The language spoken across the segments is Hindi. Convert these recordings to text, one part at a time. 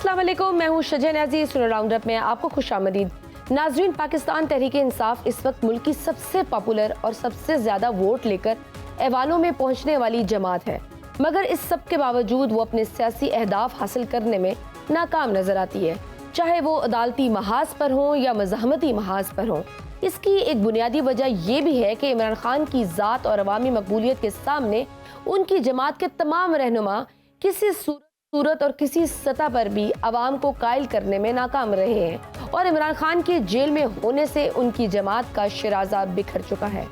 अस्सलाम वालेकुम, मैं हूँ शजन अजीज। सुनो राउंड अप में आपको खुशामदीद। नाजरीन, पाकिस्तान तहरीक इंसाफ इस वक्त मुल्क की सबसे पॉपुलर और सबसे ज्यादा वोट लेकर ऐवानों में पहुँचने वाली जमात है, मगर इस सब के बावजूद वो अपने सियासी अहदाफ हासिल करने में नाकाम नजर आती है, चाहे वो अदालती महाज पर हो या मज़ाहमती महाज पर हो। इसकी एक बुनियादी वजह यह भी है कि इमरान खान की ज़ात और अवामी मकबूलियत के सामने उनकी जमात के तमाम रहनुमा किसी सूरत और किसी सतह पर भी अवाम को कायल करने में नाकाम रहे हैं और इमरान खान के जेल में होने से उनकी जमात का शिराजा बिखर चुका है।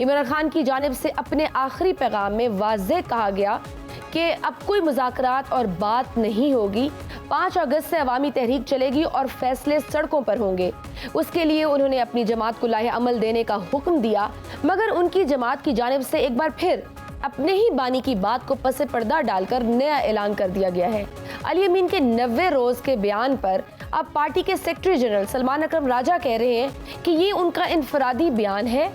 इमरान खान की जानिब से अपने आखिरी पैगाम में वाज़ेह कहा गया कि अब कोई मुज़ाकरात और बात नहीं होगी। 5 अगस्त से अवामी तहरीक चलेगी और फैसले सड़कों पर होंगे। उसके लिए उन्होंने अपनी जमात को लाहे अमल देने का हुक्म दिया, मगर उनकी जमात की जानिब से एक बार फिर अपने ही बानी की बात को पसे पर्दा डालकर नया ऐलान कर दिया गया है। अली अमीन के 90 रोज के बयान पर अब पार्टी के सेक्रेटरी जनरल सलमान अकरम राजा कह रहे हैं कि ये उनका इनफरादी बयान है,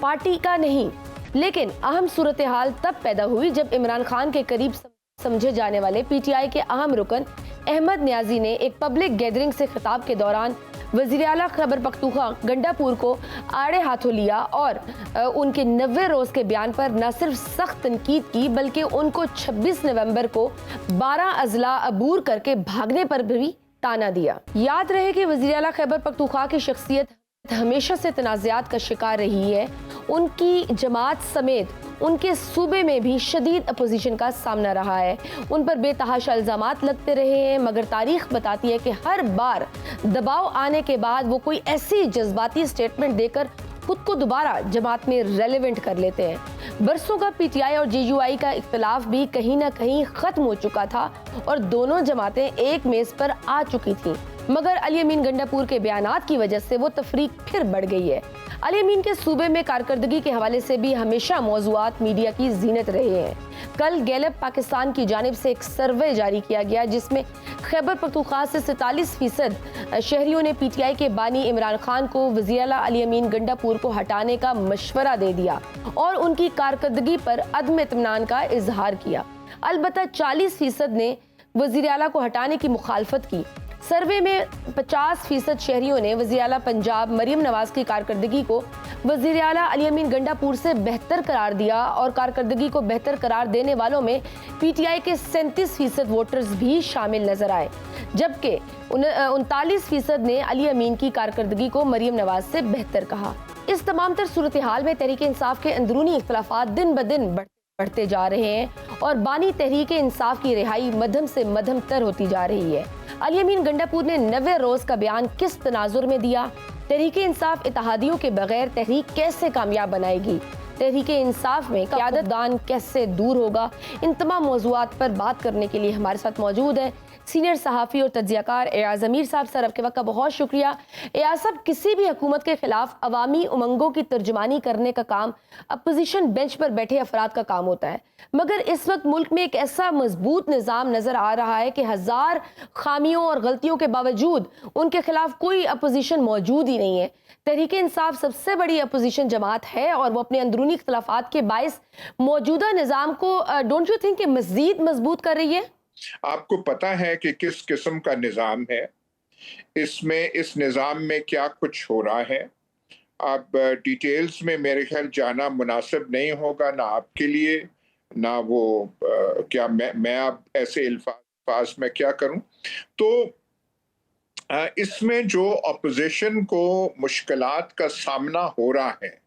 पार्टी का नहीं। लेकिन अहम सूरत हाल तब पैदा हुई जब इमरान खान के करीब समझे जाने वाले PTI के अहम रुकन अहमद न्याजी ने एक पब्लिक गैदरिंग से खिताब के दौरान वज़ीर आला खैबर पख्तूनख्वा गंडापुर को आड़े हाथों लिया और उनके 90 रोज के बयान पर न सिर्फ सख्त तनकीद की, बल्कि उनको 26 नवंबर को 12 अजला अबूर करके भागने पर भी ताना दिया। याद रहे कि वज़ीर आला खैबर पख्तूनख्वा की शख्सियत हमेशा से तनाज़ात का शिकार रही है। उनकी जमात समेत उनके सूबे में भी शदीद अपोजिशन का सामना रहा है। उन पर बेतहाशा इल्ज़ामात लगते रहे हैं, मगर तारीख बताती है कि हर बार दबाव आने के बाद वो कोई ऐसी जज्बाती स्टेटमेंट देकर खुद को दोबारा जमात में रेलेवेंट कर लेते हैं। बरसों का PTI और JUI का इख्तलाफ भी कहीं ना कहीं खत्म हो चुका था और दोनों जमातें एक मेज पर आ चुकी थी, मगर अली अमीन गंडापुर के बयानात की वजह से वो तफरीक फिर बढ़ गई है। अली अमीन के सूबे में कारकर्दगी के हवाले से भी हमेशा मौज़ूआत मीडिया की जीनत रहे हैं। कल गैलप पाकिस्तान की जानिब से एक सर्वे जारी किया गया, जिसमें खैबर पख्तूनख्वा से 47% शहरियों ने PTI के बानी इमरान खान को वज़ीर आला अली अमीन गंडापुर को हटाने का मशवरा दे दिया और उनकी कारकर्दगी पर अदम इत्मीनान का इजहार किया। अलबत्ता 40% ने वज़ीर आला को हटाने की मुखालफत की। सर्वे में 50% शहरियों ने वज़ीर आला पंजाब मरीम नवाज की कारकर्दगी को वज़ीर आला अली अमीन गंडापुर से बेहतर करार दिया और कारकर्दगी को बेहतर करार देने वालों में PTI के 37% वोटर्स भी शामिल नजर आए, जबकि 39% ने अली अमीन की कारकर्दगी को मरीम नवाज से बेहतर कहा। इस तमाम तर सूरत हाल में तहरीक इंसाफ के अंदरूनी इख्तलाफात दिन ब दिन बढ़ते जा रहे हैं और बानी तहरीक इंसाफ की रिहाई मध्यम से मध्यम तर होती जा रही है। अली अमीन गंडापुर ने 90 रोज का बयान किस तनाजुर में दिया? तहरीक इंसाफ इत्तेहादियों के बगैर तहरीक कैसे कामयाब बनाएगी? तहरीक इंसाफ में क़यादतदान कैसे दूर होगा? इन तमाम मौज़ूआत पर बात करने के लिए हमारे साथ मौजूद है सीनियर सहाफ़ी और तज्ज़ियाकार एयाज़ अमीर साहब। सर, आपके वक्त का बहुत शुक्रिया। एयाज़ साहब, किसी भी हुकूमत के खिलाफ अवामी उमंगों की तर्जुमानी करने का काम अपोजिशन बेंच पर बैठे अफराद का काम होता है, मगर इस वक्त मुल्क में एक ऐसा मजबूत निज़ाम नज़र आ रहा है कि हजार खामियों और गलतियों के बावजूद उनके खिलाफ कोई अपोजिशन मौजूद ही नहीं है। तहरीक इंसाफ सबसे बड़ी अपोजिशन जमात है और वो अपने अंदरूनी इख्तलाफात के बायस मौजूदा निज़ाम को डोंट यू थिंक मज़ीद मजबूत कर रही है? आपको पता है कि किस किस्म का निज़ाम है, इसमें इस निज़ाम में क्या कुछ हो रहा है। अब डिटेल्स में मेरे ख्याल जाना मुनासिब नहीं होगा, ना आपके लिए ना वो क्या मैं अब ऐसे अल्फाज में क्या करूं। तो इसमें जो अपोजिशन को मुश्किलात का सामना हो रहा है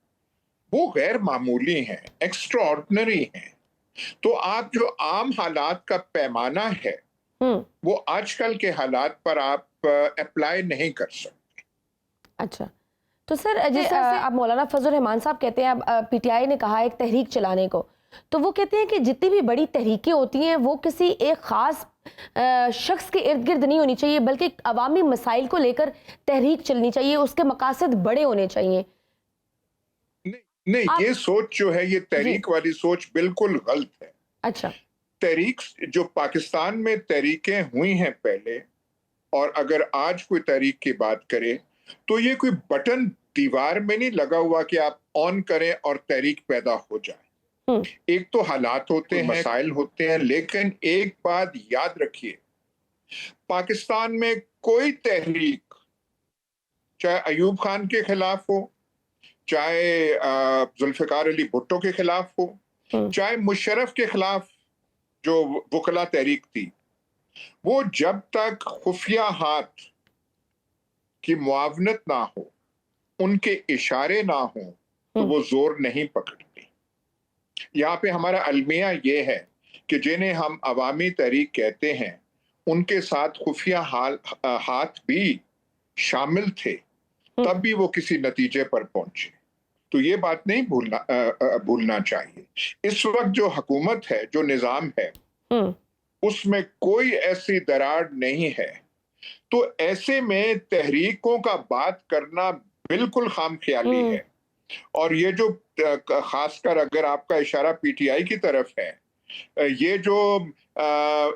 वो गैर मामूली है, एक्स्ट्राऑर्डिनरी है। तो आप जो आम हालात का पैमाना है वो आजकल के हालात पर आप अप्लाई नहीं कर सकते। अच्छा, तो सर जैसे आप मौलाना फजल रहमान साहब कहते हैं, अब PTI ने कहा एक तहरीक चलाने को, तो वो कहते हैं कि जितनी भी बड़ी तहरीकें होती हैं वो किसी एक खास शख्स के इर्द गिर्द नहीं होनी चाहिए, बल्कि अवामी मसाइल को लेकर तहरीक चलनी चाहिए, उसके मकासद बड़े होने चाहिए। नहीं, ये सोच जो है, ये तहरीक वाली सोच बिल्कुल गलत है। अच्छा, तहरीक जो पाकिस्तान में तहरीकें हुई हैं पहले, और अगर आज कोई तहरीक की बात करें तो ये कोई बटन दीवार में नहीं लगा हुआ कि आप ऑन करें और तहरीक पैदा हो जाए। एक तो हालात होते हैं, मसाइल होते हैं, लेकिन एक बात याद रखिए पाकिस्तान में कोई तहरीक, चाहे अयूब खान के खिलाफ हो, चाहे जुल्फिकार अली भुट्टो के खिलाफ हो, चाहे मुशर्रफ के खिलाफ जो वकला तहरीक थी, वो जब तक खुफिया हाथ की मुआवनत ना हो, उनके इशारे ना हो, तो वो जोर नहीं पकड़ती। यहाँ पे हमारा अलमिया ये है कि जिन्हें हम अवामी तहरीक कहते हैं, उनके साथ खुफिया हाथ भी शामिल थे, तब भी वो किसी नतीजे पर पहुंचे। तो ये बात नहीं भूलना चाहिए। इस वक्त जो हुकूमत है, जो निजाम है, उसमें कोई ऐसी दरार नहीं है। तो ऐसे में तहरीकों का बात करना बिल्कुल खामख्याली है। और ये जो खासकर अगर आपका इशारा पीटीआई की तरफ है, ये जो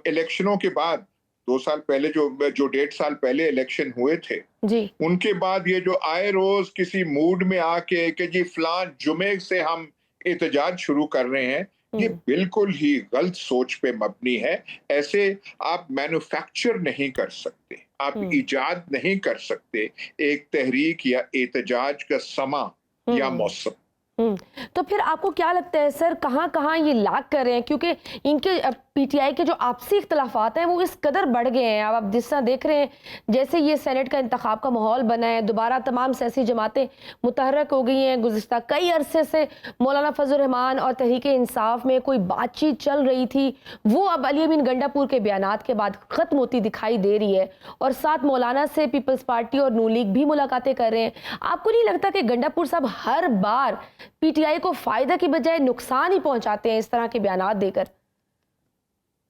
इलेक्शनों के बाद 2 साल पहले जो 1.5 साल पहले इलेक्शन हुए थे जी, उनके बाद ये जो आए रोज किसी मूड में आके कि जी फलां जुमे से हम एहतजाज शुरू कर रहे हैं, ये बिल्कुल ही गलत सोच पे मबनी है। ऐसे आप मैन्युफैक्चर नहीं कर सकते, आप इजाद नहीं कर सकते एक तहरीक या एहतजाज का समा या मौसम। तो फिर आपको क्या लगता है सर, कहाँ कहाँ ये लाग कर रहे हैं? क्योंकि इनके पीटीआई के जो आपसी इख्तलाफात हैं वो इस कदर बढ़ गए हैं। अब आप जिस तरह देख रहे हैं, जैसे ये सेनेट का इंतखाब का माहौल बना है, दोबारा तमाम सियासी जमातें मुतहर्रक हो गई हैं। गुज़िश्ता कई अरसे से मौलाना फजल रहमान और तहरीक इंसाफ में कोई बातचीत चल रही थी, वो अब अली अमीन गंडापुर के बयानात के बाद ख़त्म होती दिखाई दे रही है। और साथ मौलाना से पीपल्स पार्टी और नून लीग भी मुलाकातें कर रहे हैं। आपको नहीं लगता कि गंडापुर साहब हर बार पीटीआई को फायदा की बजाय नुकसान ही पहुंचाते हैं इस तरह के बयानात देकर?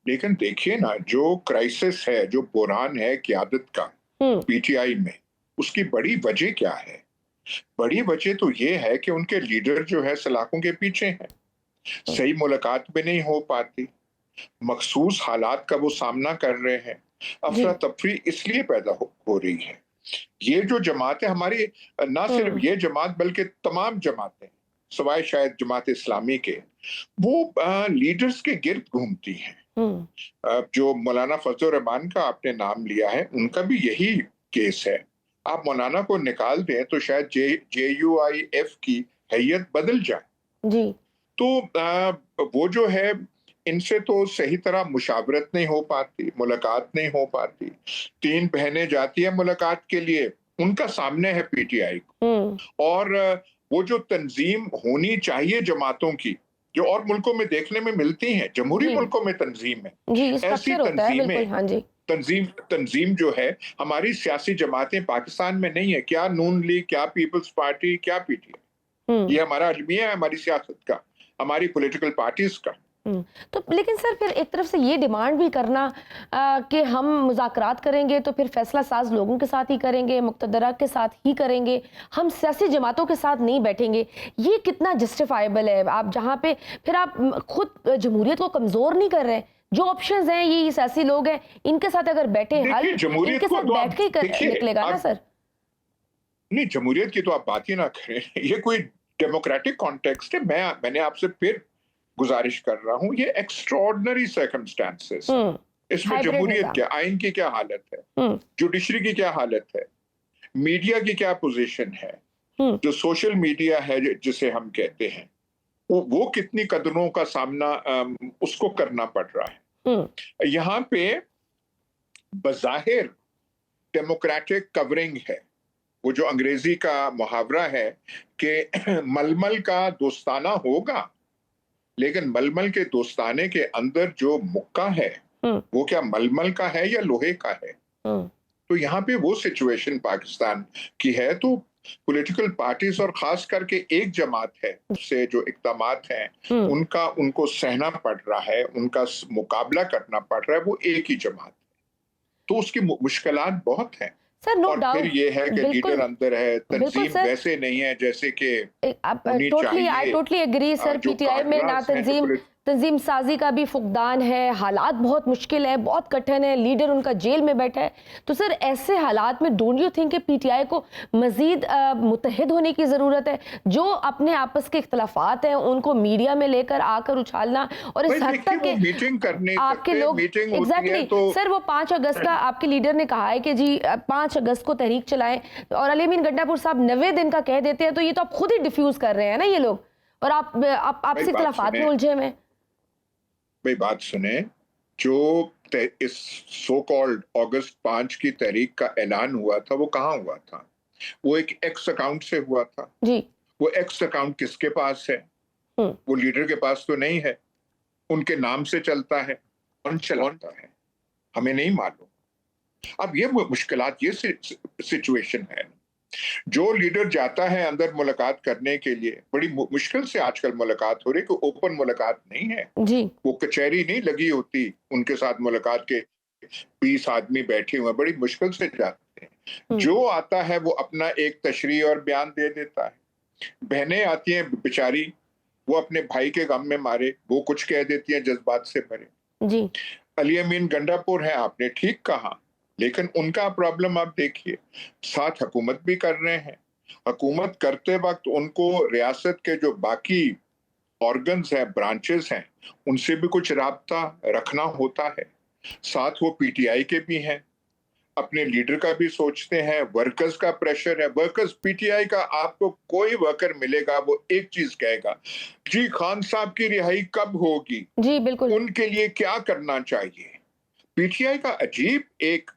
लेकिन देखिए ना, जो क्राइसिस है, जो बुरहान है क़यादत का पीटीआई में, उसकी बड़ी वजह क्या है? बड़ी वजह तो ये है कि उनके लीडर जो है सलाखों के पीछे हैं, सही मुलाकात भी नहीं हो पाती, मखसूस हालात का वो सामना कर रहे हैं, अफरा तफरी इसलिए पैदा हो रही है। ये जो जमातें हमारी, ना सिर्फ ये जमात बल्कि तमाम जमातें सवाए शायद जमात इस्लामी के, वो लीडर्स के गिर्द घूमती हैं। जो मौलाना फजल रहमान का आपने नाम लिया है, उनका भी यही केस है। आप मौलाना को निकाल दें तो शायद JUIF की हैयत बदल जाए। जी, तो वो जो है, इनसे तो सही तरह मुशावरत नहीं हो पाती, मुलाकात नहीं हो पाती। 3 बहनें जाती हैं मुलाकात के लिए, उनका सामने है पीटीआई को। और वो जो तंजीम होनी चाहिए जमातों की, जो और मुल्कों में देखने में मिलती हैं, जमहूरी मुल्कों में तंजीम है, जी, ऐसी स्ट्रक्चर होता है, बिल्कुल, हाँ जी। तंजीम जो है हमारी सियासी जमातें पाकिस्तान में नहीं है। क्या नून लीग, क्या पीपल्स पार्टी, क्या पीटीआई, ये हमारा अलमिया है हमारी सियासत का, हमारी पॉलिटिकल पार्टीज का। तो लेकिन सर फिर एक तरफ से ये डिमांड भी करना कि हम मुज़ाकरात करेंगे तो फिर फैसला साज लोगों के साथ ही करेंगे, मुक़्तदरा के साथ ही करेंगे, हम सियासी जमातों के साथ नहीं बैठेंगे, ये कितना जस्टिफाइबल है? आप जहाँ पे फिर आप खुद जमहूरियत को कमज़ोर नहीं कर रहे। जो ऑप्शंस हैं, ये सियासी लोग हैं, इनके साथ अगर बैठे हल, इनके साथ बैठ के ही निकलेगा ना सर? नहीं, जमहूरियत की तो आप बात ही ना करें। ये कोई डेमोक्रेटिक कॉन्टेक्स्ट है। मैंने आपसे फिर गुजारिश कर रहा हूं, ये एक्स्ट्रॉर्डिनरी सर्कमस्टांसेस, इसमें जमहूरियत क्या, आइन की क्या हालत है, जुडिशरी की क्या हालत है, मीडिया की क्या पोजीशन है, जो सोशल मीडिया है जिसे हम कहते हैं, वो कितनी कदरों का सामना उसको करना पड़ रहा है। यहाँ पे बज़ाहिर डेमोक्रेटिक कवरिंग है, वो जो अंग्रेजी का मुहावरा है कि मलमल का दोस्ताना होगा, लेकिन मलमल के दोस्ताने के अंदर जो मुक्का है वो क्या मलमल का है या लोहे का है? तो यहाँ पे वो सिचुएशन पाकिस्तान की है। तो पॉलिटिकल पार्टीज और खास करके एक जमात है से जो इक़दामात हैं उनको सहना पड़ रहा है, उनका मुकाबला करना पड़ रहा है, वो एक ही जमात है। तो उसकी मुश्किलात बहुत हैं। सर, नो और डाउट, फिर ये है कि लीडर अंदर है, तंजीम वैसे नहीं है जैसे कि I totally agree sir. PTI में ना तंजीम तंजीम साजी का भी फुकदान है, हालात बहुत मुश्किल है, बहुत कठिन है, लीडर उनका जेल में बैठा है। तो सर ऐसे हालात में डोंट यू थिंक कि पीटीआई को मजीद मुत्तहिद होने की ज़रूरत है? जो अपने आपस के इख्तलाफात हैं उनको मीडिया में लेकर आकर उछालना और इस हद तक के मीटिंग करने आपके लोग मीटिंग एग्जैक्टली तो सर वो 5 अगस्त का आपके लीडर ने कहा है कि जी 5 अगस्त को तहरीक चलाएं और अली अमीन गंडापुर साहब 90 दिन का कह देते हैं, तो ये तो आप खुद ही डिफ्यूज कर रहे हैं ना ये लोग, और आपसे इख्तलाफात में उलझे हुए हैं। भाई बात सुने, जो इस सो कॉल्ड अगस्त 5 की तहरीक का ऐलान हुआ था वो कहाँ हुआ था? वो एक एक्स अकाउंट से हुआ था जी। वो एक्स अकाउंट किसके पास है? वो लीडर के पास तो नहीं है, उनके नाम से चलता है, कौन चलाता है हमें नहीं मालूम। अब ये मुश्किलात, ये सिचुएशन है। जो लीडर जाता है अंदर मुलाकात करने के लिए, बड़ी मुश्किल से आजकल मुलाकात हो रही, कोई ओपन मुलाकात नहीं है। जी। वो कचहरी नहीं लगी होती उनके साथ मुलाकात के 20 आदमी बैठे हुए, बड़ी मुश्किल से जाते हैं। जो आता है वो अपना एक तशरीह और बयान दे देता है। बहनें आती हैं बेचारी, वो अपने भाई के गम में मारे, वो कुछ कह देती हैं जज्बात से भरे। जी। अली अमीन गंडापुर है, आपने ठीक कहा, लेकिन उनका प्रॉब्लम आप देखिए, साथ हुकूमत भी कर रहे हैं। हुकूमत करते वक्त उनको रियासत के जो बाकी ऑर्गन्स हैं, ब्रांचेस हैं, उनसे भी कुछ राब्ता रखना होता है। साथ वो पीटीआई के भी हैं, अपने लीडर का भी सोचते हैं, वर्कर्स का प्रेशर है। वर्कर्स, पीटीआई का आपको कोई वर्कर मिलेगा वो एक चीज कहेगा, जी खान साहब की रिहाई कब होगी, जी बिल्कुल। उनके लिए क्या करना चाहिए। पीटीआई का अजीब एक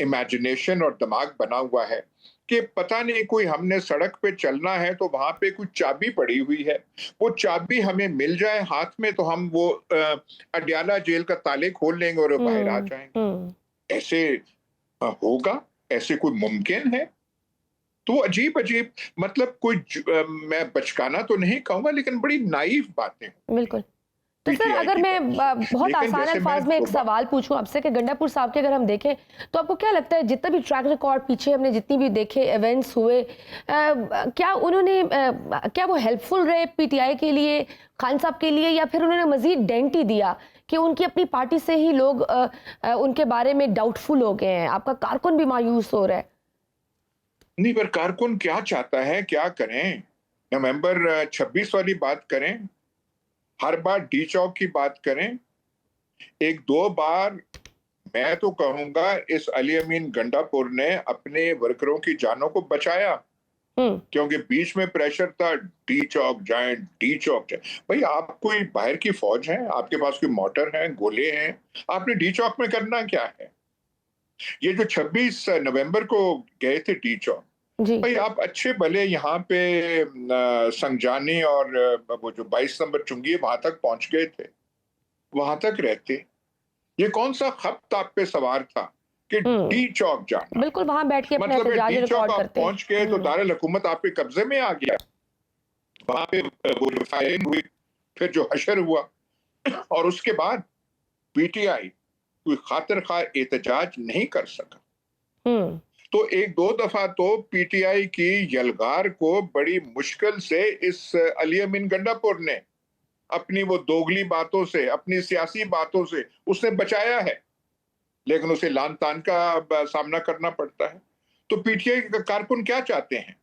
इमेजिनेशन और दिमाग बना हुआ है कि पता नहीं, कोई हमने सड़क पे चलना है तो वहां पे कुछ चाबी पड़ी हुई है, वो चाबी हमें मिल जाए हाथ में तो हम वो अडयाला जेल का ताले खोल लेंगे और बाहर आ जाएंगे। ऐसे होगा? ऐसे कोई मुमकिन है? तो अजीब अजीब, मतलब कोई मैं बचकाना तो नहीं कहूंगा, लेकिन बड़ी नाइव बातें बिल्कुल। तो सर पीटीआई अगर की मैं तरफ से। बहुत लेकिन आसान जैसे अल्फाज में एक सवाल पूछूं आपसे कि गंडापुर साहब के अगर हम देखें तो आपको क्या लगता है, जितना भी ट्रैक रिकॉर्ड पीछे हमने जितनी भी देखे इवेंट्स हुए, क्या उन्होंने क्या वो हेल्पफुल रहे पीटीआई के लिए, खान साहब के लिए, या फिर उन्होंने मजीद डेंट ही दिया कि उनकी अपनी पार्टी से ही लोग उनके बारे में डाउटफुल हो गए हैं, आपका कारकुन भी मायूस हो रहा है? नहीं, पर कारकुन क्या चाहता है, क्या करें? नवंबर 26 वाली बात करें, हर बार डी चौक की बात करें, एक दो बार मैं तो कहूंगा इस अली अमीन गंडापुर ने अपने वर्करों की जानों को बचाया, क्योंकि बीच में प्रेशर था, डी चौक जाएं, डी चौक जाएं। भाई आप कोई बाहर की फौज है, आपके पास कोई मोटर है, गोले हैं, आपने डी चौक में करना क्या है? ये जो 26 नवंबर को गए थे डी चौक, जी। भाई आप अच्छे भले यहाँ पे संजानी और वो जो 22 नंबर चुंगी वहां तक पहुंच गए थे, वहां तक रहते। ये कौन सा खत आप पे सवार था कि डी चौक जाना? बिल्कुल, वहां बैठ के अपना मतलब एहतजाज डी चौक रिकॉर्ड आप करते हैं। पहुंच गए तो दारुल हुकूमत आपके कब्जे में आ गया, वहां पे वो जो फायरिंग हुई, फिर जो हशर हुआ, और उसके बाद पीटीआई कोई खातिर खा एहतजाज नहीं कर सका। तो एक दो दफा तो पीटीआई की यलगार को बड़ी मुश्किल से इस अली अमीन गंडापुर ने अपनी वो दोगली बातों से, अपनी सियासी बातों से उसने बचाया है, लेकिन उसे लान तान का सामना करना पड़ता है। तो पीटीआई के कारकुन क्या चाहते हैं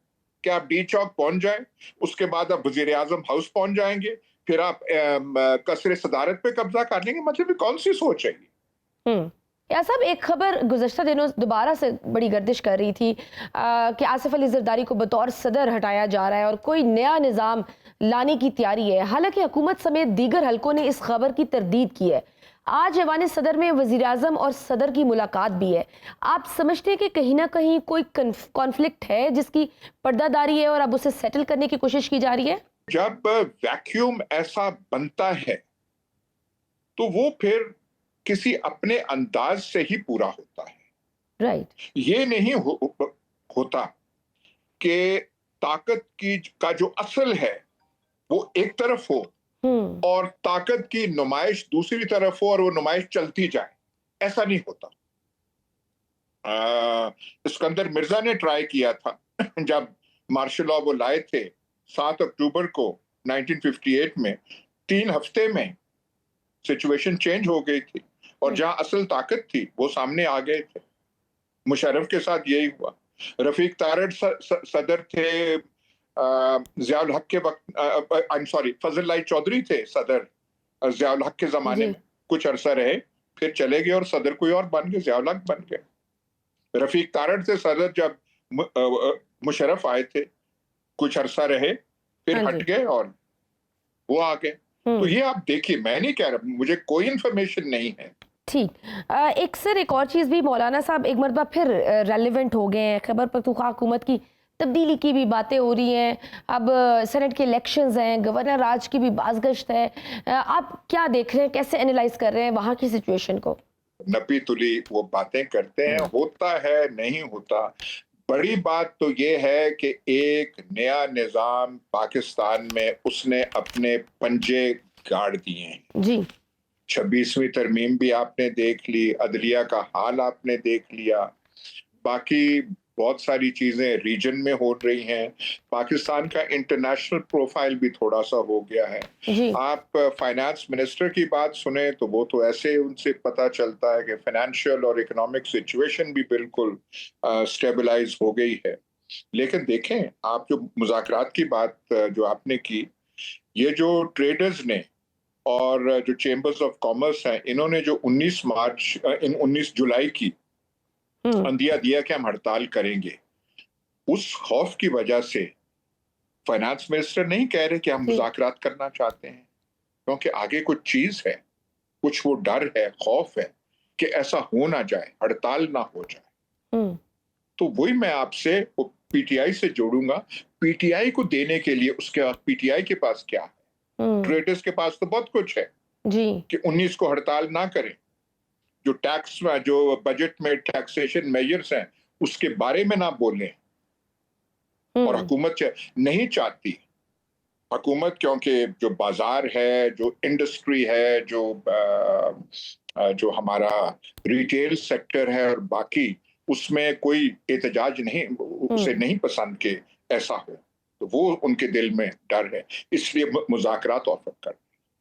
कि आप डी चौक पहुंच जाए, उसके बाद आप वजीर आजम हाउस पहुंच जाएंगे, फिर आप कसरे सदारत पे कब्जा कर लेंगे। मतलब कौन सी सोच है? या साहब, एक खबर गुज़श्ता दिनों दोबारा से बड़ी गर्दिश कर रही थी कि आसिफ अली जरदारी को बतौर सदर हटाया जा रहा है और कोई नया निज़ाम लाने की तैयारी है। हालांकि हुकूमत समेत दीगर हलकों ने इस खबर की तरदीद की है। आज ऐवान सदर में वज़ीर आज़म और सदर की मुलाकात भी है। आप समझते हैं कि कहीं ना कहीं कोई कॉन्फ्लिक्ट है जिसकी पर्दादारी है और अब उसे सेटल करने की कोशिश की जा रही है? जब वैक्यूम ऐसा बनता है तो वो फिर किसी अपने अंदाज से ही पूरा होता है। राइट। ये नहीं होता कि ताकत की का जो असल है वो एक तरफ हो और ताकत की नुमाइश दूसरी तरफ हो और वो नुमाइश चलती जाए, ऐसा नहीं होता। सिकंदर मिर्जा ने ट्राई किया था जब मार्शल लॉ वो लाए थे 7 अक्टूबर को 1958 में, 3 हफ्ते में सिचुएशन चेंज हो गई थी और जहां असल ताकत थी वो सामने आ गए थे। मुशर्रफ के साथ यही हुआ। रफीक तारड़ सदर थे, जियाउल हक के वक्त, आई एम सॉरी, फजल लाई चौधरी थे सदर जियाउल हक के जमाने जी में, कुछ अरसा रहे, फिर चले गए और सदर कोई और बन गए, जियाउल हक बन गए। रफीक तारड़ से सदर जब मुशर्रफ आए थे, कुछ अरसा रहे, फिर हाँ हट जी गए और वो आ गए। तो हम्म ये आप देखिए, मैं नहीं कह रहा, मुझे कोई इंफॉर्मेशन नहीं है। ठीक। एक सर एक और चीज़ भी मौलाना साहब एक मरतबा फिर रेलिवेंट हो गए हैं, खैबर पख्तूनख्वा हुकूमत की तब्दीली की भी बातें हो रही हैं। अब सेनेट के इलेक्शंस हैं, गवर्नर राज की भी बाज़गश्त है। आप क्या देख रहे हैं, कैसे एनालाइज कर रहे हैं वहाँ की सिचुएशन को? नपी तुली वो बातें करते हैं, होता है नहीं होता। बड़ी बात तो ये है कि एक नया निजाम पाकिस्तान में उसने अपने पंजे गाड़ दिए हैं। जी 26वीं तरमीम भी आपने देख ली, अदलिया का हाल आपने देख लिया, बाकी बहुत सारी चीजें रीजन में हो रही हैं। पाकिस्तान का इंटरनेशनल प्रोफाइल भी थोड़ा सा हो गया है। जी आप फाइनेंस मिनिस्टर की बात सुने तो वो तो ऐसे उनसे पता चलता है कि फाइनेंशियल और इकोनॉमिक सिचुएशन भी बिल्कुल स्टेबलाइज हो गई है। लेकिन देखें, आप जो मुज़ाकरात की बात जो आपने की, ये जो ट्रेडर्स ने और जो चेंबर्स ऑफ कॉमर्स हैं, इन्होंने जो 19 जुलाई की अंदिया दिया कि हम हड़ताल करेंगे, उस खौफ की वजह से फाइनेंस मिनिस्टर नहीं कह रहे कि हम जी मुज़ाकरात करना चाहते हैं, क्योंकि आगे कुछ चीज है, कुछ वो डर है, खौफ है कि ऐसा हो ना जाए, हड़ताल ना हो जाए। हम्म तो वही मैं आपसे पीटीआई से जोड़ूंगा। पीटीआई को देने के लिए उसके बाद पीटीआई के पास क्या है? हम्म ट्रेडर्स के पास तो बहुत कुछ है जी कि 19 को हड़ताल ना करें, जो टैक्स में, जो बजट में टैक्सेशन मेजर्स हैं उसके बारे में ना बोलें। और हुकूमत नहीं चाहती, हुकूमत, क्योंकि जो बाजार है, जो इंडस्ट्री है, जो हमारा रिटेल सेक्टर है और बाकी, उसमें कोई एहतजाज नहीं, उसे नहीं पसंद कि ऐसा हो, तो वो उनके दिल में डर है, इसलिए मुज़ाकरात ऑफर कर।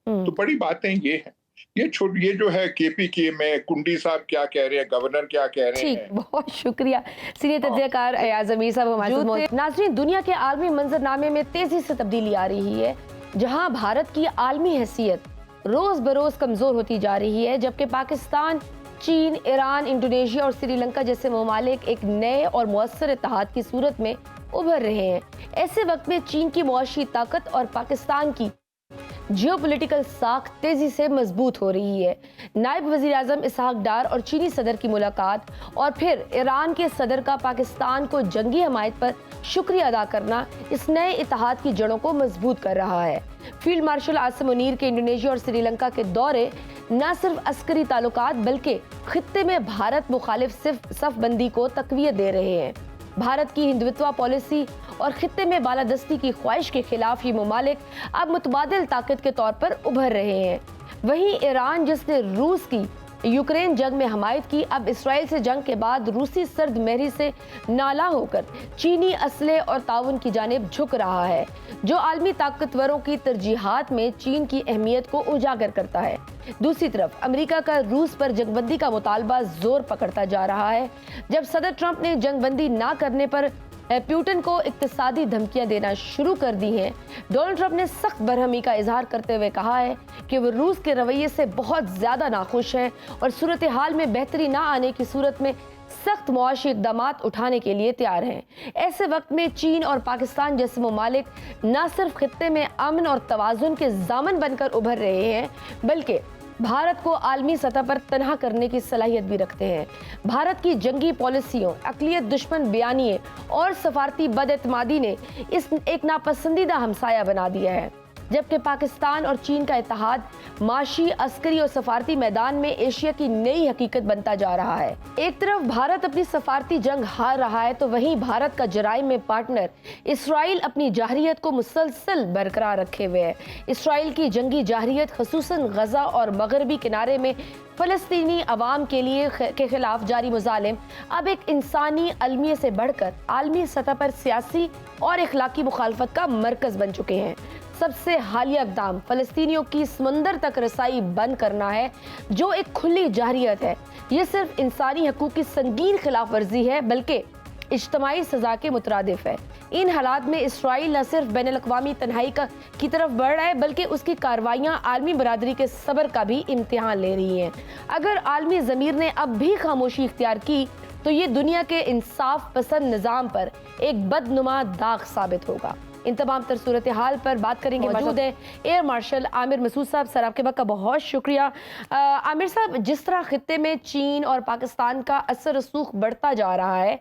तो बड़ी बातें ये हैं। ये जो है केपी की में कुंडी साहब क्या कह रहे हैं, गवर्नर क्या कह रहे ठीक, हैं। बहुत शुक्रिया सीनियर तजज़ियाकार अयाज अमीर साहब हमारे साथ मौजूद। नाज़रीन, दुनिया के आलमी मंजरनामे में तेजी से तब्दीली आ रही है, जहां भारत की आलमी हैसियत रोज बरोज कमजोर होती जा रही है, जबकि पाकिस्तान, चीन, ईरान, इंडोनेशिया और श्रीलंका जैसे ममालिक एक नए और मौसर इत्तेहाद की सूरत में उभर रहे हैं। ऐसे वक्त में चीन की मुआशी ताकत और पाकिस्तान की जियोपॉलिटिकल साख तेजी से मजबूत हो रही है। नायब वजीर आजम इसहाक डार और चीनी सदर की मुलाकात और फिर ईरान के सदर का पाकिस्तान को जंगी हमायत पर शुक्रिया अदा करना इस नए इत्तेहाद की जड़ों को मजबूत कर रहा है। फील्ड मार्शल आसिम मुनीर के इंडोनेशिया और श्रीलंका के दौरे न सिर्फ अस्करी ताल्लुकात बल्कि खित्ते में भारत मुखालिफ सफबंदी को तकवीत दे रहे हैं। भारत की हिंदुत्व पॉलिसी और खित्ते में बालादस्ती की ख्वाहिश के खिलाफ ये ममालिक अब मुतबादिल ताकत के तौर पर उभर रहे हैं। वहीं ईरान, जिसने रूस की यूक्रेन जंग में हमायत की, अब इसराइल से जंग के बाद रूसी सर्द महरी से नाला होकर चीनी असले और ताउन की जानिब झुक रहा है, जो आलमी ताकतवरों की तरजीहात में चीन की अहमियत को उजागर करता है। दूसरी तरफ अमेरिका का रूस पर जंगबंदी का मुतालबा जोर पकड़ता जा रहा है। जब सदर ट्रंप ने जंगबंदी ना करने पर पुतिन को इक्तिसादी धमकियां देना शुरू कर दी हैं, डोनाल्ड ट्रंप ने सख्त बरहमी का इजहार करते हुए कहा है कि वो रूस के रवैये से बहुत ज्यादा नाखुश हैं और सूरत हाल में बेहतरी ना आने की सूरत में सख्त मुआशी इक़दामात उठाने के लिए तैयार हैं। ऐसे वक्त में चीन और पाकिस्तान जैसे ममालिक न सिर्फ खित्ते में अमन और तवाज़ुन के ज़ामन बनकर उभर रहे हैं, बल्कि भारत को आलमी सतह पर तनहा करने की सलाहियत भी रखते हैं। भारत की जंगी पॉलिसियों, अक़लियत दुश्मन बयानिए और सफारती बदएतमादी ने इस एक नापसंदीदा हमसाया बना दिया है, जबकि पाकिस्तान और चीन का इत्तेहाद माशी, अस्करी और सफारती मैदान में एशिया की नई हकीकत बनता जा रहा है। एक तरफ भारत अपनी सफारती जंग हार रहा है, तो वहीं भारत का जराइम में पार्टनर इसराइल अपनी जाहरियत को मुसलसल बरकरार रखे हुए है। इसराइल की जंगी जाहरियत खसूसन गजा और मगरबी किनारे में फलस्तीनी अवाम के खिलाफ जारी मुजालिम अब एक इंसानी अलमियत से बढ़कर आलमी सतह पर सियासी और इखलाकी मुखालफत का मरकज बन चुके हैं। सबसे हालिया इक़दाम फ़लस्तीनियों की समंदर तक रसाई बंद करना है, जो एक खुली जारहियत है। ये सिर्फ इंसानी हकूक़ की संगीन खिलाफ वर्जी है, बल्कि इज्तमाई सज़ा के मुतरादिफ है। इन हालात में इसराइल न सिर्फ बैनुल अक़वामी तन्हाई की तरफ बढ़ रहा है, बल्कि उसकी कार्रवाइयाँ आलमी बरादरी के सब्र का भी इम्तिहान ले रही हैं। अगर आलमी ज़मीर ने अब भी खामोशी इख्तियार की तो ये दुनिया के इंसाफ पसंद निज़ाम पर एक बदनुमा दाग साबित होगा। इन तमाम तर सूरत हाल पर बात करेंगे। मौजूद है एयर मार्शल आमिर मसूद साहब। सर, आपके वक्त का बहुत शुक्रिया। आमिर साहब, जिस तरह खित्ते में चीन और पाकिस्तान का असर रसूख बढ़ता जा रहा है,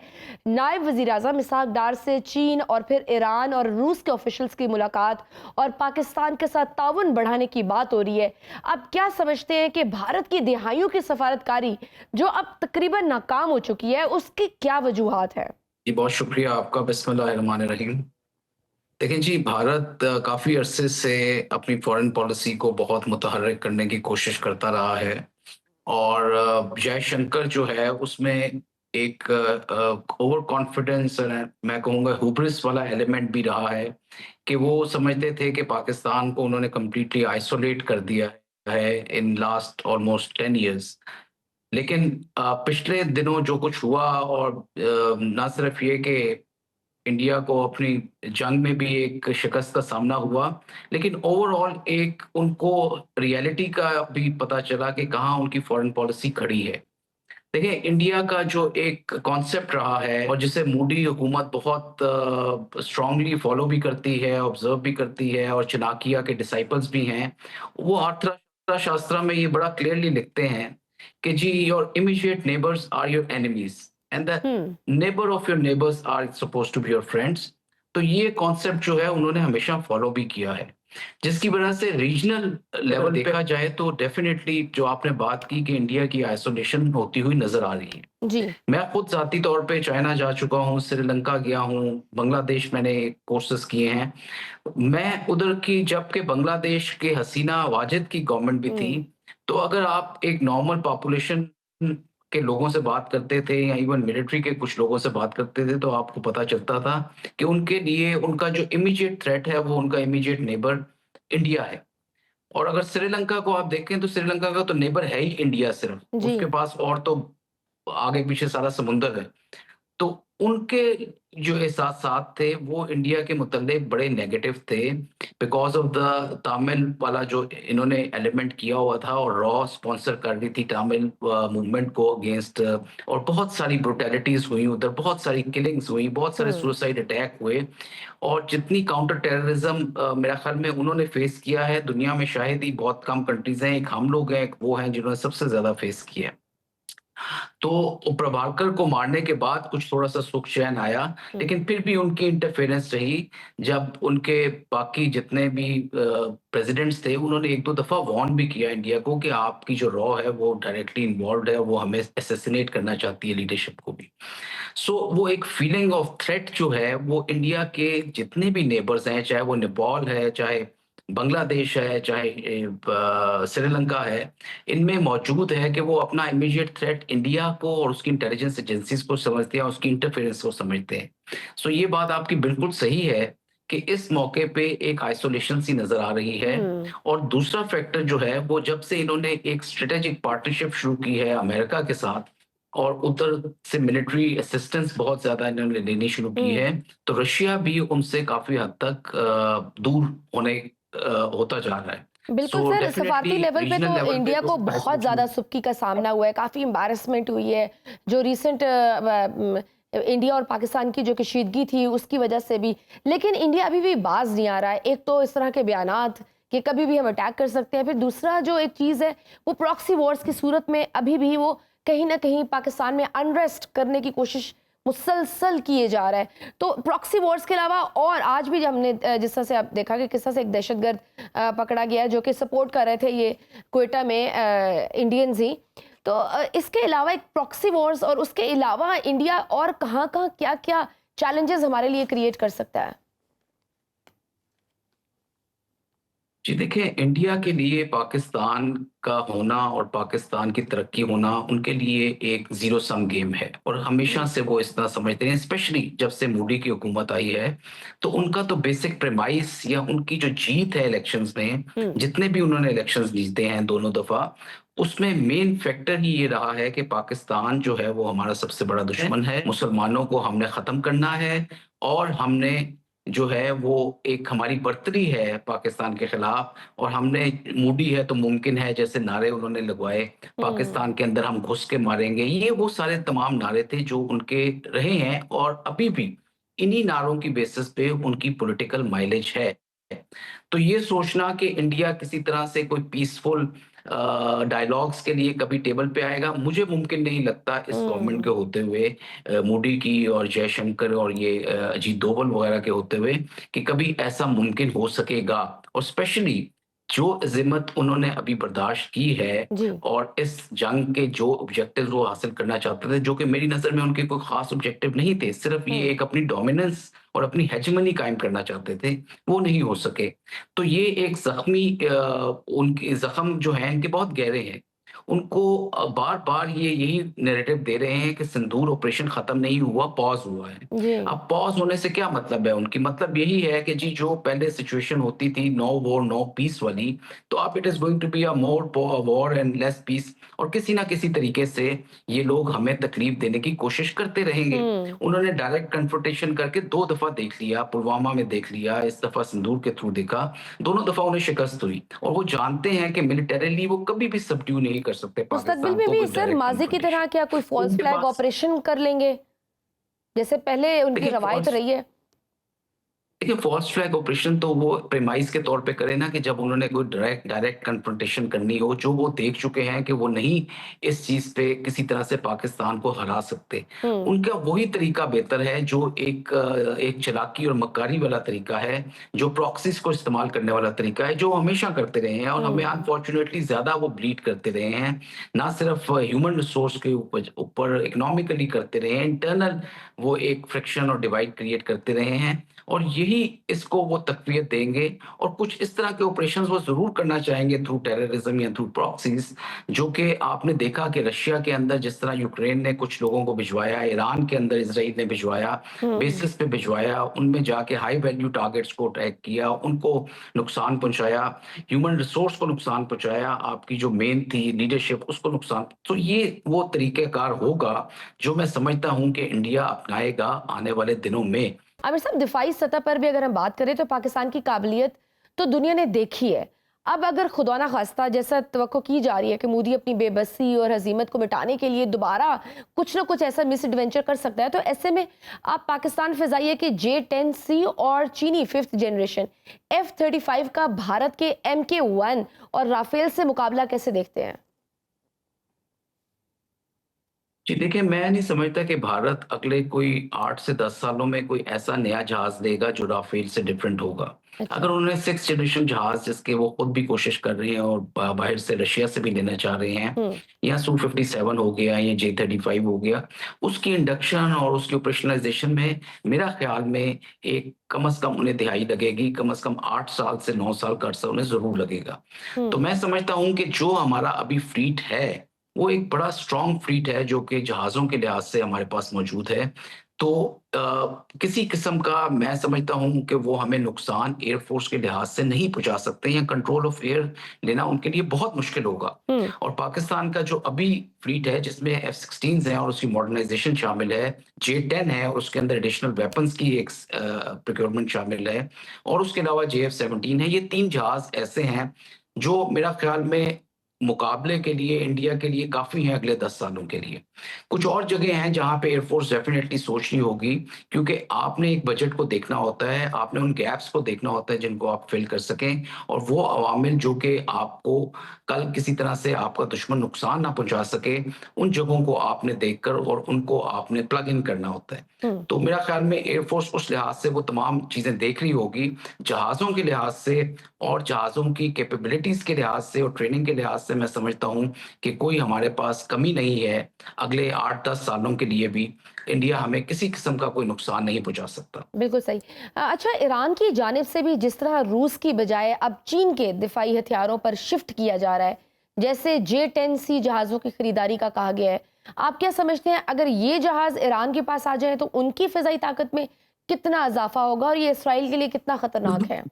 नायब वज़ीर आज़म इसहाक डार से चीन और फिर ईरान और रूस के ऑफिशल्स की मुलाकात और पाकिस्तान के साथ ताउन बढ़ाने की बात हो रही है। आप क्या समझते हैं कि भारत की दिहाइयों की सफारतकारी जो अब तकरीबन नाकाम हो चुकी है, उसकी क्या वजूहात है? जी, बहुत शुक्रिया आपका। बिस्मिल्लाहिर्रहमानिर्रहीम। देखिए जी, भारत काफ़ी अरसे से अपनी फॉरेन पॉलिसी को बहुत मुतहर्रिक करने की कोशिश करता रहा है और जयशंकर जो है उसमें एक ओवर कॉन्फिडेंस, मैं कहूँगा हुब्रिस वाला एलिमेंट भी रहा है कि वो समझते थे कि पाकिस्तान को उन्होंने कंप्लीटली आइसोलेट कर दिया है इन लास्ट ऑलमोस्ट 10 इयर्स। लेकिन पिछले दिनों जो कुछ हुआ और ना सिर्फ ये कि इंडिया को अपनी जंग में भी एक शिकस्त का सामना हुआ, लेकिन ओवरऑल एक उनको रियलिटी का भी पता चला कि कहाँ उनकी फॉरेन पॉलिसी खड़ी है। देखिए, इंडिया का जो एक कॉन्सेप्ट रहा है और जिसे मोदी हुकूमत बहुत स्ट्रांगली फॉलो भी करती है, ऑब्जर्व भी करती है और चाणक्य के डिसाइपल्स भी हैं, वो अर्थशास्त्र में ये बड़ा क्लियरली लिखते हैं कि जी, your immediate neighbours are your enemies and the neighbour of your neighbours are supposed to be your friends. तो ये कॉन्सेप्ट जो है उन्होंने हमेशा फॉलो भी किया है, जिसकी वजह से रीजनल लेवल देखा जाए तो डेफिनेटली जो आपने बात की कि इंडिया की आइसोलेशन होती हुई नजर आ रही है। जी। मैं खुद जाती तौर पे चाइना जा चुका हूँ, श्रीलंका गया हूँ, बांग्लादेश मैंने कोर्सेज किए हैं। मैं उधर की, जबकि बांग्लादेश के हसीना वाजिद की गवर्नमेंट भी थी, तो अगर आप एक नॉर्मल पॉपुलेशन के लोगों से बात करते थे या इवन मिलिट्री के कुछ लोगों से बात करते थे, तो आपको पता चलता था कि उनके लिए उनका जो इमीडिएट थ्रेट है वो उनका इमीडिएट नेबर इंडिया है। और अगर श्रीलंका को आप देखें तो श्रीलंका का तो नेबर है ही इंडिया सिर्फ, जी। उसके पास और तो आगे पीछे सारा समुंदर है। तो उनके जो एहसास थे वो इंडिया के मुतल्लिक बड़े नेगेटिव थे बिकॉज ऑफ द तमिल वाला जो इन्होंने एलिमेंट किया हुआ था, और रॉ स्पॉन्सर कर रही थी तमिल मूवमेंट को अगेंस्ट, और बहुत सारी ब्रुटैलिटीज हुई उधर, बहुत सारी किलिंग्स हुई, बहुत सारे सुसाइड अटैक हुए, और जितनी काउंटर टेररिज्म मेरा ख्याल में उन्होंने फेस किया है दुनिया में शायद ही बहुत कम कंट्रीज हैं, एक हम लोग हैं, एक वो हैं जिन्होंने सबसे ज्यादा फेस किया है। तो प्रभाकर को मारने के बाद कुछ थोड़ा-सा सुख चैन आया, लेकिन फिर भी उनकी इंटरफेरेंस रही। जब उनके बाकी जितने भी प्रेसिडेंट्स थे, उन्होंने 1-2 दफ़ा वार्न भी किया इंडिया को कि आपकी जो रॉ है वो डायरेक्टली इन्वॉल्व्ड है, वो हमें असैसिनेट करना चाहती है, लीडरशिप को भी। सो वो एक फीलिंग ऑफ थ्रेट जो है वो इंडिया के जितने भी नेबर्स हैं, चाहे वो नेपाल है, चाहे बांग्लादेश है, चाहे श्रीलंका है, इनमें मौजूद है कि वो अपना इमीडिएट थ्रेट इंडिया को और उसकी इंटेलिजेंस एजेंसीज को समझते हैं, उसकी इंटरफेरेंस को समझते हैं। सो ये बात आपकी बिल्कुल सही है कि इस मौके पे एक आइसोलेशन सी नजर आ रही है। और दूसरा फैक्टर जो है वो जब से इन्होंने एक स्ट्रेटेजिक पार्टनरशिप शुरू की है अमेरिका के साथ और उधर से मिलिट्री असिस्टेंस बहुत ज्यादा इन्होंने लेनी शुरू की है, तो रशिया भी उनसे काफी हद तक दूर होता जा रहा है। बिल्कुल So सर, सफारती definitely लेवल पे रीजनल तो लेवल पे इंडिया तो को बहुत ज़्यादा सुक्की का सामना हुआ है, काफ़ी एम्बैरसमेंट हुई है। जो रिसेंट इंडिया और पाकिस्तान की जो कशीदगी थी उसकी वजह से भी, लेकिन इंडिया अभी भी बाज नहीं आ रहा है। एक तो इस तरह के बयानात कि कभी भी हम अटैक कर सकते हैं, फिर दूसरा जो एक चीज़ है वो प्रॉक्सी वॉर्स की सूरत में अभी भी वो कहीं ना कहीं पाकिस्तान में अनरेस्ट करने की कोशिश मुसलसल किए जा रहा है। तो प्रॉक्सी वॉर्स के अलावा और आज भी हमने जिस तरह से आप देखा कि किस तरह से एक दहशतगर्द पकड़ा गया जो कि सपोर्ट कर रहे थे ये क्वेटा में इंडियंस ही। तो इसके अलावा एक प्रॉक्सी वॉर्स और उसके अलावा इंडिया और कहाँ क्या क्या चैलेंजेस हमारे लिए क्रिएट कर सकता है? जी देखिए, इंडिया के लिए पाकिस्तान का होना और पाकिस्तान की तरक्की होना उनके लिए एक ज़ीरो सम गेम है और हमेशा जी। से वो इस तरह समझते हैं, स्पेशली जब से मोदी की हुकूमत आई है, तो उनका तो बेसिक प्रेमाइस या उनकी जो जीत है इलेक्शंस में, हुँ। जितने भी उन्होंने इलेक्शंस जीते हैं दोनों दफ़ा, उसमें मेन फैक्टर ही ये रहा है कि पाकिस्तान जो है वो हमारा सबसे बड़ा दुश्मन है, मुसलमानों को हमने ख़त्म करना है और हमने जो है वो एक हमारी बर्तरी है पाकिस्तान के खिलाफ और हमने मोदी है तो मुमकिन है जैसे नारे उन्होंने लगवाए, हुँ। पाकिस्तान के अंदर हम घुस के मारेंगे, ये वो सारे तमाम नारे थे जो उनके रहे हैं और अभी भी इन्हीं नारों की बेसिस पे उनकी पॉलिटिकल माइलेज है। तो ये सोचना कि इंडिया किसी तरह से कोई पीसफुल डायलॉग्स के लिए कभी टेबल पे आएगा, मुझे मुमकिन नहीं लगता इस गवर्नमेंट के हुँ। होते हुए, मोदी की और जयशंकर और ये अजीत डोभाल वगैरह के होते हुए कि कभी ऐसा मुमकिन हो सकेगा और स्पेशली जो अज़ीमत उन्होंने अभी बर्दाश्त की है जी। और इस जंग के जो ऑब्जेक्टिव्स वो हासिल करना चाहते थे, जो कि मेरी नज़र में उनके कोई ख़ास ऑब्जेक्टिव नहीं थे, सिर्फ़ ये हुँ। एक अपनी डोमिनेंस और अपनी हेजेमनी कायम करना चाहते थे, वो नहीं हो सके। तो ये एक उनके ज़ख्म जो हैं इनके बहुत गहरे हैं। उनको बार-बार ये यही नैरेटिव दे रहे हैं कि सिंदूर ऑपरेशन खत्म नहीं हुआ, पॉज़ हुआ है। जी। अब पॉज़ होने से क्या मतलब है उनकी? मतलब यही है कि जी जो पहले सिचुएशन होती थी नो वॉर नो पीस वाली, तो अब it is going to be a more war and less peace और किसी न किसी तरीके से ये लोग हमें तकलीफ देने की कोशिश करते रहेंगे। हुँ। उन्होंने डायरेक्ट कन्फ्रंटेशन करके 2 दफ़ा देख लिया, पुलवामा में देख लिया, इस दफ़ा सिंदूर के थ्रू देखा, दोनों दफ़ा उन्हें शिकस्त हुई और वो जानते हैं कि मिलिटरीली वो कभी भी सबड्यू नहीं कर सकते मुस्तकबिल पाकिस्तान में को भी विद सर डायरेक्ट माज़ी की तरह कन्फ्रंटेशन। क्या कोई फ़ॉल्स उनके फ्लैग पास ऑपरेशन कर लेंगे? जैसे पहले उनकी देखिए रवायत रही है? फॉल्स फ्लैग ऑपरेशन तो वो प्रेमाइस के तौर पे करें ना कि जब उन्होंने कोई डायरेक्ट डायरेक्ट कन्फ्रंटेशन करनी हो, जो वो देख चुके हैं कि वो नहीं इस चीज़ पे किसी तरह से पाकिस्तान को हरा सकते। हुँ। उनका वही तरीका बेहतर है जो एक चालाकी और मक्कारी वाला तरीका है, जो प्रॉक्सीज़ को इस्तेमाल करने वाला तरीका है, जो वो हमेशा करते रहे हैं और हमें हुँ। अनफॉर्चुनेटली ज़्यादा वो ब्लीड करते रहे हैं। ना सिर्फ ह्यूमन रिसोर्स के ऊपर इकोनॉमिकली करते रहे हैं, इंटरनल वो एक फ्रिक्शन और डिवाइड क्रिएट करते रहे हैं और यही इसको वो तक़वियत देंगे और कुछ इस तरह के ऑपरेशंस वो ज़रूर करना चाहेंगे थ्रू टेररिज़्म या थ्रू प्रॉक्सीज़, जो कि आपने देखा कि रशिया के अंदर जिस तरह यूक्रेन ने कुछ लोगों को भिजवाया, ईरान के अंदर इज़राइल ने भिजवाया, हुँ। बेसिस पे भिजवाया, उनमें जाके हाई वैल्यू टारगेट्स को अटैक किया, उनको नुकसान पहुँचाया, ह्यूमन रिसोर्स को नुकसान पहुँचाया, आपकी जो मेन थी लीडरशिप उसको नुकसान। तो ये वो तरीक़ेकार होगा, जो मैं समझता हूँ कि इंडिया अपनाएगा आने वाले दिनों में। आमिर साहब, दिफाई सतह पर भी अगर हम बात करें तो पाकिस्तान की काबिलियत तो दुनिया ने देखी है। अब अगर खुदा ना खास्ता जैसा तवक्को की जा रही है कि मोदी अपनी बेबसी और हज़ीमत को मिटाने के लिए दोबारा कुछ ना कुछ ऐसा मिस एडवेंचर कर सकता है, तो ऐसे में आप पाकिस्तान फ़िज़ाइया के J-10C और चीनी 5th जनरेशन F-35 का भारत के MK-1 और राफेल से मुकाबला कैसे देखते हैं? जी देखिए, मैं नहीं समझता कि भारत अगले कोई 8 से 10 सालों में कोई ऐसा नया जहाज़ लेगा जो राफ़ेल से डिफरेंट होगा। अच्छा। अगर उन्होंने 6th जनरेशन जहाज़ जिसके वो खुद भी कोशिश कर रहे हैं और बाहर से रशिया से भी लेना चाह रहे हैं, हुँ। या Su-57 हो गया या J-35 हो गया, उसकी इंडक्शन और उसकी ऑपरेशनलाइज़ेशन में मेरा ख़्याल में एक कम से कम उन्हें दिहाई लगेगी, कम से कम 8 साल से 9 साल का अरसा उन्हें ज़रूर लगेगा। तो हुँ। मैं समझता हूँ कि जो हमारा अभी फ्लीट है, वो एक बड़ा स्ट्रॉन्ग फ्लीट है जो कि जहाज़ों के लिहाज़ से हमारे पास मौजूद है। तो किसी किस्म का मैं समझता हूँ कि वो हमें नुकसान एयर फ़ोर्स के लिहाज़ से नहीं पहुँचा सकते या कंट्रोल ऑफ एयर लेना उनके लिए बहुत मुश्किल होगा। हुँ। और पाकिस्तान का जो अभी फ्लीट है जिसमें F-16s हैं और उसकी मॉडर्नाइज़ेशन शामिल है, J-10 है और उसके अंदर एडिशनल वेपन्स की एक प्रोक्योरमेंट शामिल है और उसके अलावा JF-17 है। ये 3 जहाज़ ऐसे हैं जो मेरा ख़्याल में मुकाबले के लिए इंडिया के लिए काफ़ी हैं अगले 10 सालों के लिए। कुछ और जगह हैं जहाँ पे एयर फ़ोर्स डेफ़िनेटली सोचनी होगी क्योंकि आपने एक बजट को देखना होता है, आपने उन गैप्स को देखना होता है जिनको आप फ़िल कर सकें और वो अवामिल जो कि आपको कल किसी तरह से आपका दुश्मन नुकसान ना पहुँचा सके, उन जगहों को आपने देखकर और उनको आपने प्लग इन करना होता है। हुँ। तो मेरा ख़्याल में एयर फ़ोर्स उस लिहाज़ से वो तमाम चीज़ें देख रही होगी, जहाज़ों के लिहाज़ से और जहाज़ों की कैपेबिलिटीज़ के लिहाज़ से और ट्रेनिंग के लिहाज़ से मैं समझता हूँ कि कोई हमारे पास कमी नहीं है। अगले 8-10 सालों के लिए भी इंडिया हमें किसी किस्म का कोई नुकसान नहीं पहुँचा सकता। बिल्कुल सही। अच्छा, ईरान की जानिब से भी जिस तरह रूस की बजाय अब चीन के दिफाई हथियारों पर शिफ्ट किया जा रहा है, जैसे J-10C जहाज़ों की खरीदारी का कहा गया है, आप क्या समझते हैं अगर ये जहाज़ ईरान के पास आ जाएँ तो उनकी फ़िज़ाई ताकत में कितना इज़ाफ़ा होगा और ये इसराइल के लिए कितना खतरनाक है?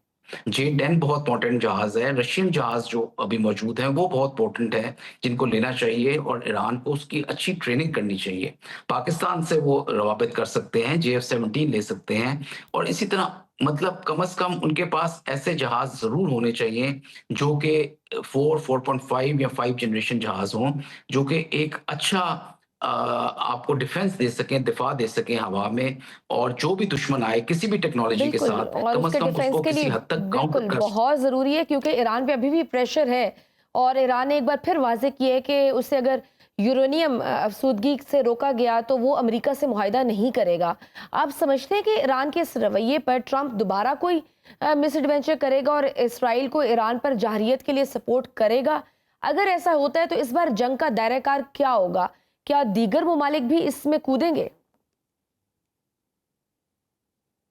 J-10 बहुत पोटेंट जहाज़ है। रशियन जहाज़ जो अभी मौजूद हैं, वो बहुत पोटेंट हैं, जिनको लेना चाहिए और ईरान को उसकी अच्छी ट्रेनिंग करनी चाहिए। पाकिस्तान से वो रवाबित कर सकते हैं, JF-17 ले सकते हैं और इसी तरह मतलब कम से कम उनके पास ऐसे जहाज़ ज़रूर होने चाहिए, जो कि 4, 4.5 या 5 जनरेशन जहाज़ हों, जो कि एक अच्छा आपको डिफेंस दे सकें, दिफा दे सकें हवा में और जो भी दुश्मन आए किसी भी टेक्नोलॉजी के बिल्कुल, साथ, और कम से उसके कम डिफेंस उसको के लिए किसी हद तक काउंटर बिल्कुल कर बहुत ज़रूरी है क्योंकि ईरान पे अभी भी प्रेशर है और ईरान ने एक बार फिर वाज़ेह किया है कि उसे अगर यूरेनियम अफ़सुदगी से रोका गया तो वो अमेरिका से मुआहिदा नहीं करेगा। आप समझते हैं कि ईरान के इस रवैये पर ट्रंप दोबारा कोई मिसएडवेंचर करेगा और इसराइल को ईरान पर जरहियत के लिए सपोर्ट करेगा? अगर ऐसा होता है तो इस बार जंग का दायरा-कार क्या होगा? क्या दीगर ममालिक भी इसमें कूदेंगे?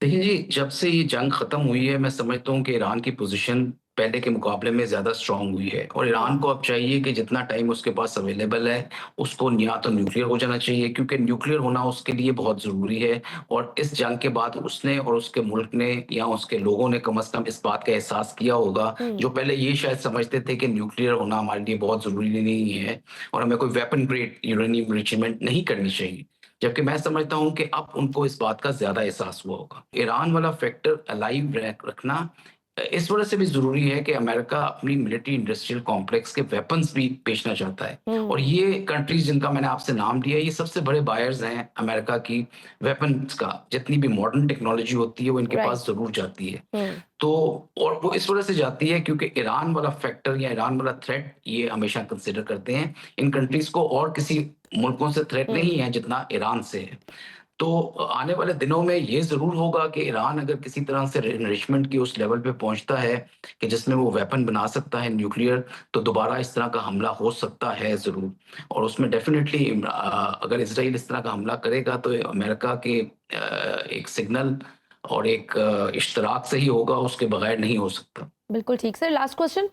देखिए जी, जब से ये जंग खत्म हुई है, मैं समझता हूँ कि ईरान की पोज़ीशन पहले के मुकाबले में ज़्यादा स्ट्रॉन्ग हुई है और ईरान हुँ, को अब चाहिए कि जितना टाइम उसके पास अवेलेबल है, उसको या तो न्यूक्लियर हो जाना चाहिए क्योंकि न्यूक्लियर होना उसके लिए बहुत ज़रूरी है और इस जंग के बाद उसने और उसके मुल्क ने या उसके लोगों ने कम से कम इस बात का एहसास किया होगा, हुँ, जो पहले ये शायद समझते थे कि न्यूक्लियर होना हमारे लिए बहुत ज़रूरी नहीं है और हमें कोई वेपन ग्रेड यूरेनियम एनरिचमेंट नहीं करनी चाहिए। जबकि मैं समझता हूँ कि अब उनको इस बात का ज़्यादा एहसास हुआ होगा। ईरान वाला फैक्टर अलाइव रखना इस वजह से भी ज़रूरी है कि अमेरिका अपनी मिलिट्री इंडस्ट्रियल कॉम्प्लेक्स के वेपन्स भी बेचना चाहता है और हुँ, ये कंट्रीज़ जिनका मैंने आपसे नाम लिया, ये सबसे बड़े बायर्स हैं अमेरिका की वेपन्स का। जितनी भी मॉडर्न टेक्नोलॉजी होती है, वो इनके पास राइट, ज़रूर जाती है। हुँ, तो और वो इस वजह से जाती है क्योंकि ईरान वाला फैक्टर या ईरान वाला थ्रेट ये हमेशा कंसिडर करते हैं। इन कंट्रीज़ को और किसी मुल्कों से थ्रेट हुँ। नहीं है जितना ईरान से है। तो आने वाले दिनों में ये ज़रूर होगा कि ईरान अगर किसी तरह से एनरिचमेंट की उस लेवल पे पहुँचता है कि जिसमें वो वेपन बना सकता है न्यूक्लियर, तो दोबारा इस तरह का हमला हो सकता है ज़रूर। और उसमें डेफ़िनेटली अगर इज़राइल इस तरह का हमला करेगा तो अमेरिका के एक सिग्नल और एक इश्तराक से ही होगा, उसके बगैर नहीं हो सकता। बिल्कुल ठीक। Sir, last question,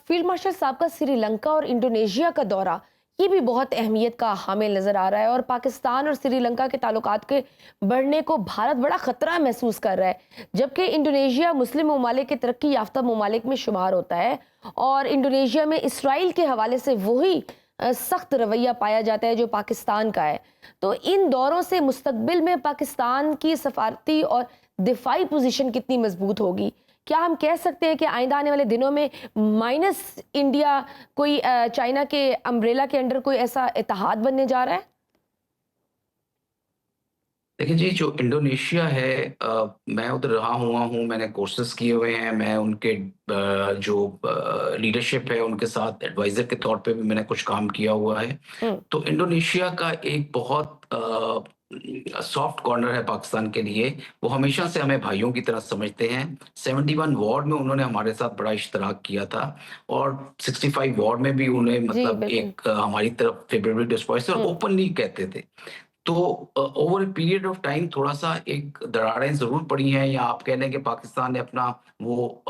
field marshal साहब का श्रीलंका और इंडोनेशिया का दौरा ये भी बहुत अहमियत का हामिल नजर आ रहा है और पाकिस्तान और श्रीलंका के ताल्लुकात के बढ़ने को भारत बड़ा खतरा महसूस कर रहा है, जबकि इंडोनेशिया मुस्लिम ममालिक के तरक्की याफ्ता ममालिक में शुमार होता है और इंडोनेशिया में इसराइल के हवाले से वही सख्त रवैया पाया जाता है जो पाकिस्तान का है। तो इन दौरों से मुस्तकबिल में पाकिस्तान की सफारती और दिफाई पोजीशन कितनी मजबूत होगी? क्या हम कह सकते हैं कि आइंदा आने वाले दिनों में माइनस इंडिया कोई चाइना के अम्ब्रेला के अंडर कोई ऐसा इत्तेहाद बनने जा रहा है? देखिए जी, जो इंडोनेशिया है मैं उधर रहा हुआ हूँ, मैंने कोर्सेज़ किए हुए हैं, मैं उनके जो लीडरशिप है, उनके साथ एडवाइज़र के तौर पे भी मैंने कुछ काम किया हुआ है। हुँ, तो इंडोनेशिया का एक बहुत सॉफ्ट कॉर्नर है पाकिस्तान के लिए, वो हमेशा से हमें भाइयों की तरह समझते हैं। 71 वॉर में उन्होंने हमारे साथ बड़ा इश्तराक किया था और 65 वॉर में भी उन्हें जी, मतलब बिल्कुल। एक हमारी तरफ फेवरेबल डिस्पॉइस और हुँ, ओपनली कहते थे। तो over a period of time थोड़ा-सा एक दरारें ज़रूर पड़ी हैं या आप कह लें कि पाकिस्तान ने अपना वो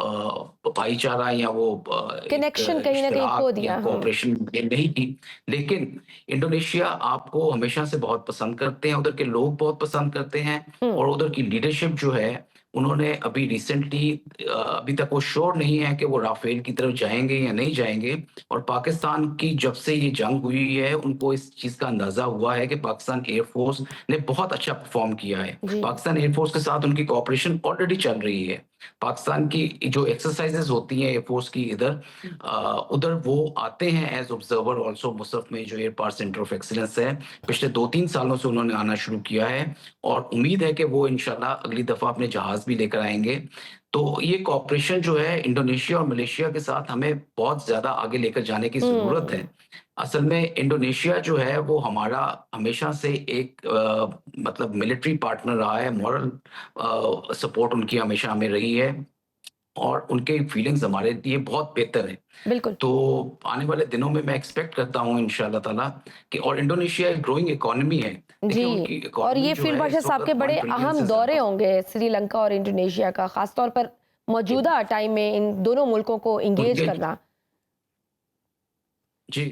भाईचारा या वो एक कनेक्शन कहीं न कहीं खो इश्तराक या दिया। हुँ, कोऑपरेशन मेंटेन नहीं की। लेकिन इंडोनेशिया आपको हमेशा से बहुत पसंद करते हैं, उधर के लोग बहुत पसंद करते हैं हुँ, और उधर की लीडरशिप जो है, उन्होंने अभी रिसेंटली अभी तक वो श्योर नहीं है कि वो राफेल की तरफ जाएँगे या नहीं जाएँगे और पाकिस्तान की जब से ये जंग हुई है, उनको इस चीज़ का अंदाज़ा हुआ है कि पाकिस्तान एयर फ़ोर्स ने बहुत अच्छा परफ़ॉर्म किया है। जी। पाकिस्तान एयर फ़ोर्स के साथ उनकी कोऑपरेशन ऑलरेडी चल रही है। पाकिस्तान की जो एक्सरसाइज़ेज़ होती हैं एयर फ़ोर्स की इधर उधर वो आते हैं एज़ ऑब्ज़र्वर ऑल्सो मुसफ़ में जो air power centre of excellence है। पिछले 2-3 सालों से उन्होंने आना शुरू किया है और उम्मीद है कि वो इंशाल्लाह अगली दफ़ा अपने जहाज़ भी लेकर आएँगे। तो ये कोऑपरेशन जो है इंडोनेशिया और मलेशिया के साथ हमें बहुत ज़्यादा आगे लेकर जाने की ज़रूरत है। हुँ, असल में इंडोनेशिया जो है वो हमारा हमेशा से एक मतलब मिलिट्री पार्टनर रहा है, मॉरल सपोर्ट उनकी हमेशा हमें रही है और उनके फीलिंग्स हमारे लिए बहुत बेहतर है। बिल्कुल। तो आने वाले दिनों में मैं एक्सपेक्ट करता हूँ इंशाल्लाह ताला कि, और इंडोनेशिया एक ग्रोइंग इकोनॉमी है। देखिए उनकी जी, और इकोनॉमी ये जो फील्ड है मार्शल इस साहब के वक़्त बड़े 1 ट्रिलियन अहम से दौरे ज़्यादा। होंगे श्रीलंका और इंडोनेशिया का, खास तौर पर जी, मौजूदा टाइम में इन दोनों मुल्कों को एंगेज उनके करना। जी,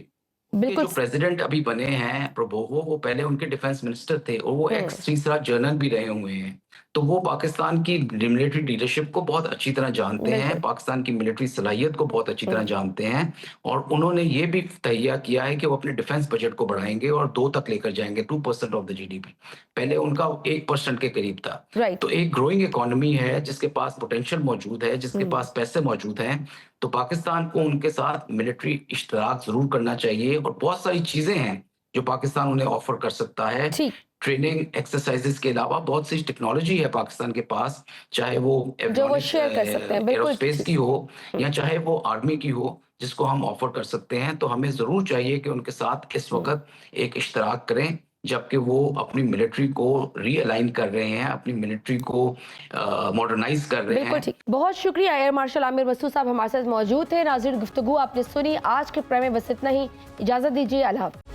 उनके बिल्कुल जो प्रेज़िडेंट अभी बने हैं प्रबोवो, वो पहले उनके डिफेंस मिनिस्टर थे और वो हुँ, एक्स 3 स्टार जनरल भी रहे हुए हैं। तो वो पाकिस्तान की मिलिट्री लीडरशिप को बहुत अच्छी तरह जानते हैं, बिल्कुल। पाकिस्तान की मिलिट्री सलाहियत को बहुत अच्छी तरह हुँ, जानते हैं, और उन्होंने ये भी तहैया किया है कि वो अपने डिफेंस बजट को बढ़ाएँगे और 2 तक लेकर जाएँगे, 2% ऑफ द जीडीपी। पहले उनका 1% के करीब था। राइट। तो एक ग्रोइंग इकोनॉमी है, जिसके पास पोटेंशियल मौजूद है, जिसके हुँ, पास पैसे मौजूद हैं, तो पाकिस्तान को उनके साथ मिलिट्री इश्तराक ज़रूर करना चाहिए, और बहुत सारी चीज़ें हैं जो पाकिस्तान उन्हें ऑफ़र कर सकता है। ठीक, ट्रेनिंग एक्सरसाइज़ेज़ के अलावा बहुत सी टेक्नोलॉजी है पाकिस्तान के पास, चाहे वो जो वो एवियोनिक्स शेयर कर सकते हैं, बिल्कुल एयरोस्पेस ठीक। की हो, हुँ, या चाहे वो आर्मी की हो, जिसको हम ऑफ़र कर सकते हैं। तो हमें ज़रूर चाहिए कि उनके साथ इस हुँ। वक़्त एक इश्तराक करें, जबकि वो अपनी मिलिट्री को रीअलाइन कर रहे हैं, अपनी मिलिट्री को मॉडर्नाइज़ कर रहे बिल्कुल हैं। ठीक। बहुत शुक्रिया एयर मार्शल आमिर मसूद साहब हमारे साथ मौजूद थे। नाज़रीन, गुफ्तगू आपने सुनी। आज के प्रोग्राम में बस इतना ही। इजाज़त दीजिए। अल्लाह हाफ़िज़।